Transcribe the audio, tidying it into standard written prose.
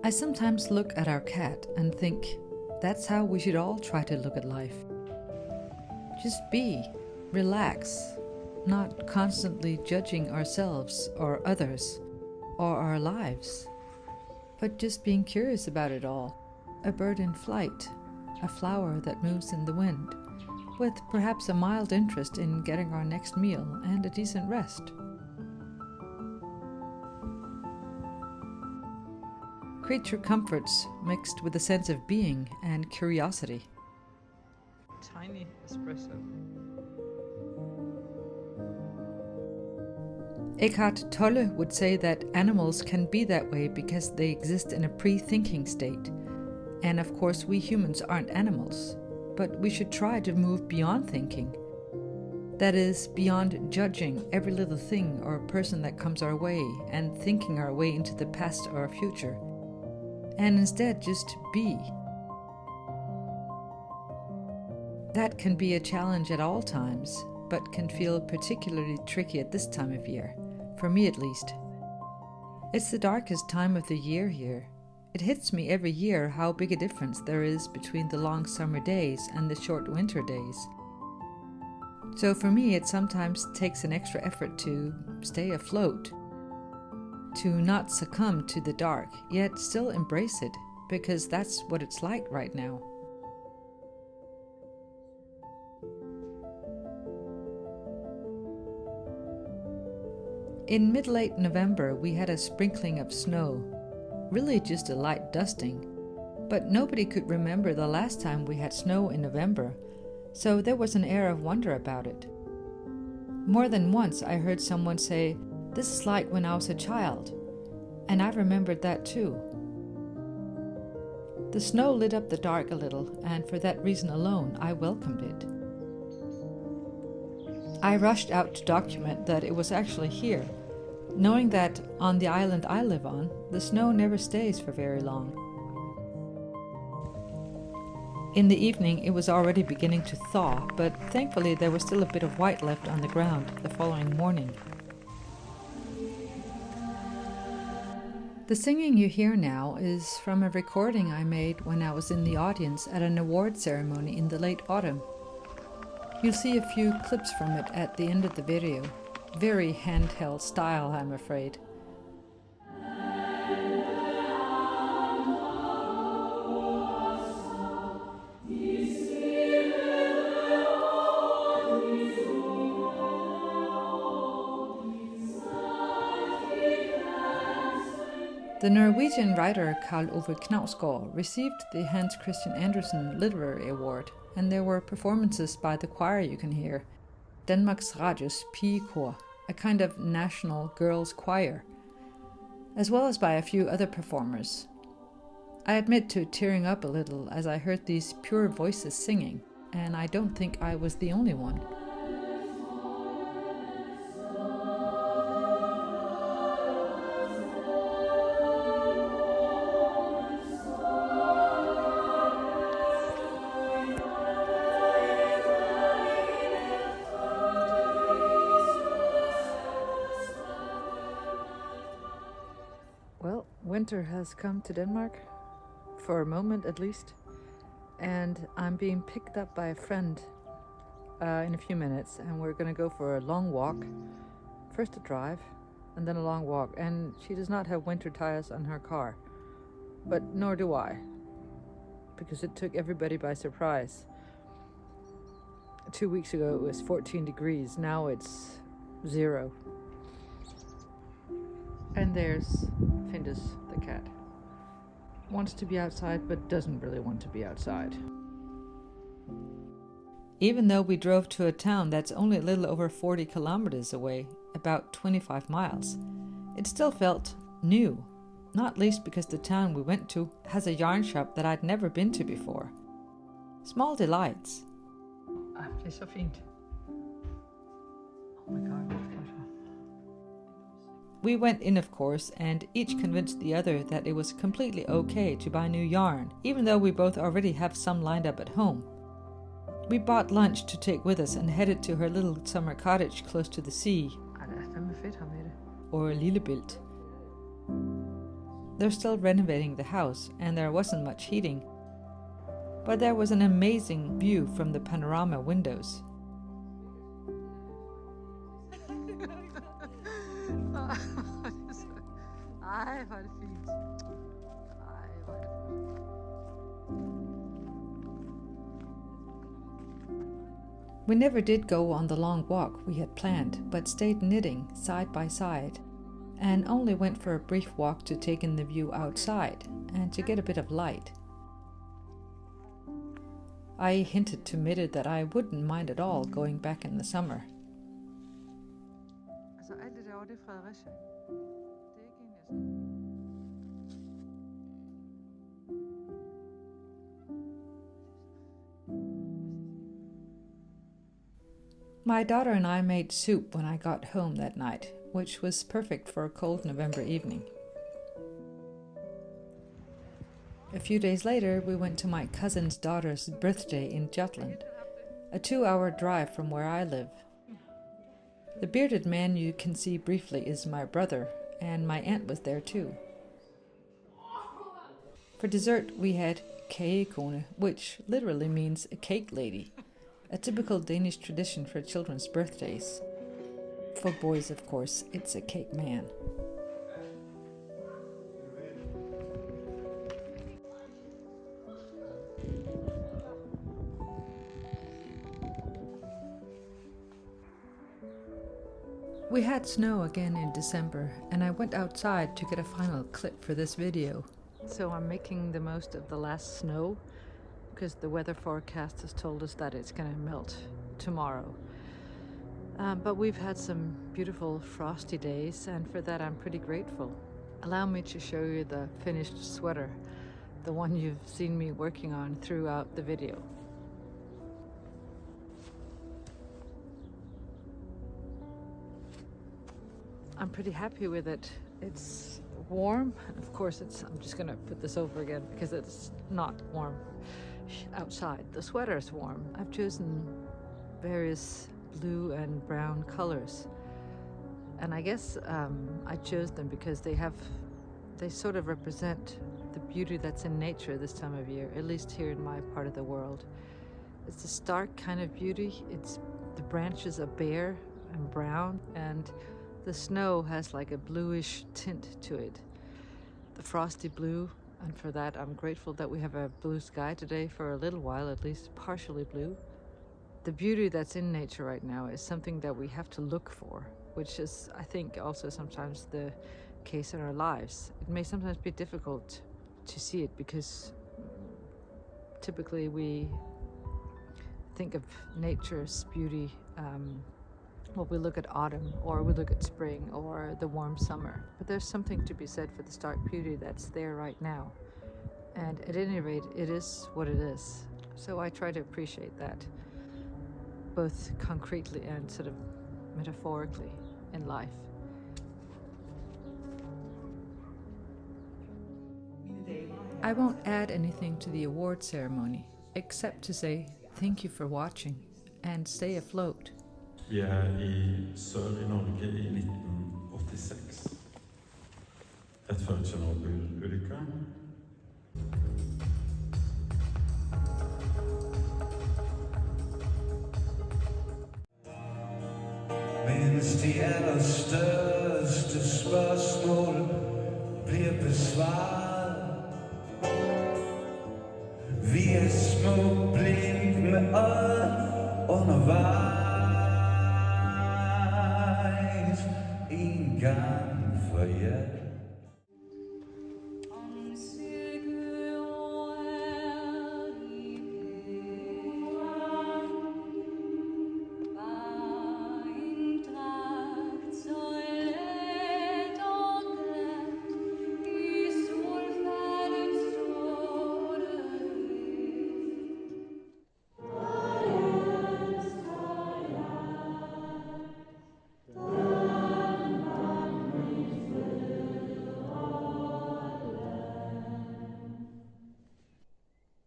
I sometimes look at our cat and think that's how we should all try to look at life. Just be, relax, not constantly judging ourselves or others or our lives, but just being curious about it all. A bird in flight, a flower that moves in the wind, with perhaps a mild interest in getting our next meal and a decent rest. Creature comforts mixed with a sense of being and curiosity. Tiny espresso. Eckhart Tolle would say that animals can be that way because they exist in a pre-thinking state. And of course we humans aren't animals, but we should try to move beyond thinking. That is, beyond judging every little thing or person that comes our way and thinking our way into the past or future. And instead just be. That can be a challenge at all times, but can feel particularly tricky at this time of year, for me at least. It's the darkest time of the year here. It hits me every year how big a difference there is between the long summer days and the short winter days. So for me it sometimes takes an extra effort to stay afloat, to not succumb to the dark, yet still embrace it, because that's what it's like right now. In mid-late November we had a sprinkling of snow, really just a light dusting, but nobody could remember the last time we had snow in November, so there was an air of wonder about it. More than once I heard someone say, "This is like when I was a child," and I remembered that too. The snow lit up the dark a little, and for that reason alone I welcomed it. I rushed out to document that it was actually here, knowing that on the island I live on, the snow never stays for very long. In the evening it was already beginning to thaw, but thankfully there was still a bit of white left on the ground the following morning. The singing you hear now is from a recording I made when I was in the audience at an award ceremony in the late autumn. You'll see a few clips from it at the end of the video. Very handheld style, I'm afraid. The Norwegian writer Karl Ove Knausgård received the Hans Christian Andersen Literary Award, and there were performances by the choir you can hear, Danmarks Radios Pigekor, a kind of national girls' choir, as well as by a few other performers. I admit to tearing up a little as I heard these pure voices singing, and I don't think I was the only one. Well, winter has come to Denmark, for a moment at least, and I'm being picked up by a friend in a few minutes, and we're going to go for a long walk. First a drive, and then a long walk, and she does not have winter tires on her car, but nor do I, because it took everybody by surprise. 2 weeks ago it was 14 degrees, now it's 0. And there's Findus, the cat. Wants to be outside, but doesn't really want to be outside. Even though we drove to a town that's only a little over 40 kilometers away, about 25 miles, it still felt new, not least because the town we went to has a yarn shop that I'd never been to before. Small delights. Det er så fint. Oh my God. We went in, of course, and each convinced the other that it was completely okay to buy new yarn, even though we both already have some lined up at home. We bought lunch to take with us and headed to her little summer cottage close to the sea, or Lillebilt. They're still renovating the house, and there wasn't much heating. But there was an amazing view from the panorama windows. Ej, hvor er det fint. Ej, hvor er det fint. We never did go on the long walk we had planned, but stayed knitting side by side, and only went for a brief walk to take in the view outside and to get a bit of light. I hinted to Midde that I wouldn't mind at all going back in the summer. Altså alt det derovre, det er Fredericia. Det er ikke egentlig My daughter and I made soup when I got home that night, which was perfect for a cold November evening. A few days later, we went to my cousin's daughter's birthday in Jutland, a 2-hour drive from where I live. The bearded man you can see briefly is my brother, and my aunt was there too. For dessert, we had kagekone, which literally means a cake lady, a typical Danish tradition for children's birthdays. For boys, of course, it's a cake man. We had snow again in December, and I went outside to get a final clip for this video. So I'm making the most of the last snow, because the weather forecast has told us that it's going to melt tomorrow. But we've had some beautiful frosty days, and for that I'm pretty grateful. Allow me to show you the finished sweater, the one you've seen me working on throughout the video. I'm pretty happy with it. It's warm, and of course I'm just gonna put this over again because it's not warm outside. The sweater is warm. I've chosen various blue and brown colors, and I guess I chose them because they sort of represent the beauty that's in nature this time of year, at least here in my part of the world. It's a stark kind of beauty. The branches are bare and brown, and the snow has like a bluish tint to it, the frosty blue, and for that I'm grateful that we have a blue sky today for a little while, at least partially blue. The beauty that's in nature right now is something that we have to look for, which is, I think, also sometimes the case in our lives. It may sometimes be difficult to see it because typically we think of nature's beauty well, we look at autumn, or we look at spring, or the warm summer. But there's something to be said for the stark beauty that's there right now. And at any rate, it is what it is. So I try to appreciate that, both concretely and sort of metaphorically in life. I won't add anything to the award ceremony, except to say thank you for watching, and stay afloat. Vi i sør i Norge i 1986. Rett før Tsjernobyl-ulykka. Mens de allerstørste spørgsmål bliver besvaret. Vi små blink med øjet undervejs. God.